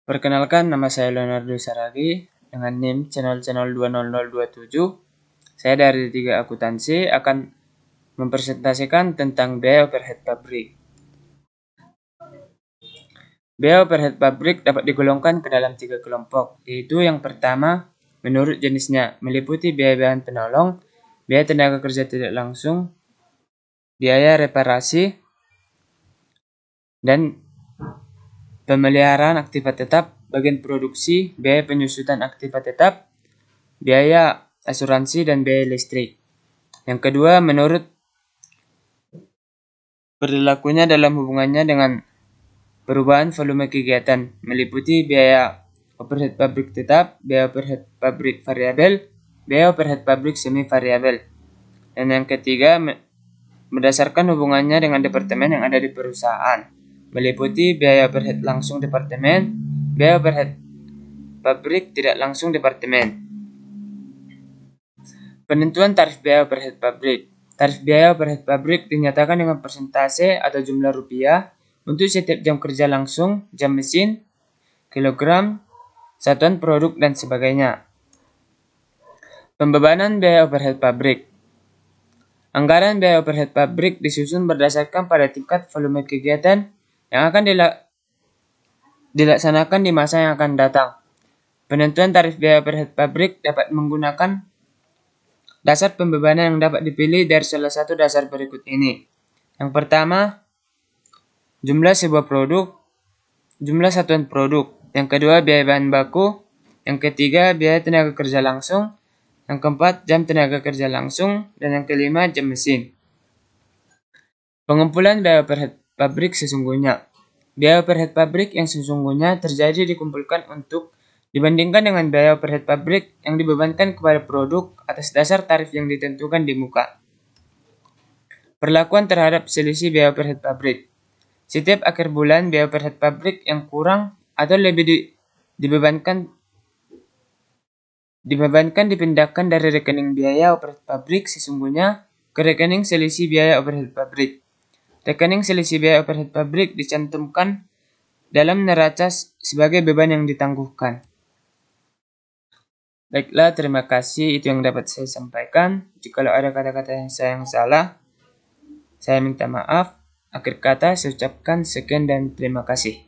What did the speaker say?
Perkenalkan, nama saya Leonardo Saragi dengan NIM channel 20027. Saya dari 3 Akuntansi akan mempresentasikan tentang biaya overhead pabrik. Biaya overhead pabrik dapat digolongkan ke dalam 3 kelompok, yaitu yang pertama, menurut jenisnya, meliputi biaya bahan penolong, biaya tenaga kerja tidak langsung, biaya reparasi, dan pemeliharaan aktivitas tetap, bagian produksi, biaya penyusutan aktivitas tetap, biaya asuransi, dan biaya listrik. Yang kedua, menurut perilakunya dalam hubungannya dengan perubahan volume kegiatan, meliputi biaya overhead pabrik tetap, biaya overhead pabrik variabel, biaya overhead pabrik semi variabel. Dan yang ketiga, berdasarkan hubungannya dengan departemen yang ada di perusahaan, meliputi biaya overhead langsung departemen, biaya overhead pabrik tidak langsung departemen. Penentuan tarif biaya overhead pabrik. Tarif biaya overhead pabrik dinyatakan dengan persentase atau jumlah rupiah untuk setiap jam kerja langsung, jam mesin, kilogram, satuan produk, dan sebagainya. Pembebanan biaya overhead pabrik. Anggaran biaya overhead pabrik disusun berdasarkan pada tingkat volume kegiatan yang akan dilaksanakan di masa yang akan datang. Penentuan tarif biaya overhead pabrik dapat menggunakan dasar pembebanan yang dapat dipilih dari salah satu dasar berikut ini. Yang pertama, jumlah sebuah produk, jumlah satuan produk. Yang kedua, biaya bahan baku. Yang ketiga, biaya tenaga kerja langsung. Yang keempat, jam tenaga kerja langsung. Dan yang kelima, jam mesin. Pengumpulan biaya overhead pabrik sesungguhnya. Biaya overhead pabrik yang sesungguhnya terjadi dikumpulkan untuk dibandingkan dengan biaya overhead pabrik yang dibebankan kepada produk atas dasar tarif yang ditentukan di muka. Perlakuan terhadap selisih biaya overhead pabrik. Setiap akhir bulan, biaya overhead pabrik yang kurang atau lebih dibebankan dipindahkan dari rekening biaya overhead pabrik sesungguhnya ke rekening selisih biaya overhead pabrik. Rekening selisih biaya overhead pabrik dicantumkan dalam neraca sebagai beban yang ditangguhkan. Baiklah, terima kasih. Itu yang dapat saya sampaikan. Jika ada kata-kata yang salah, saya minta maaf. Akhir kata, saya ucapkan sekian dan terima kasih.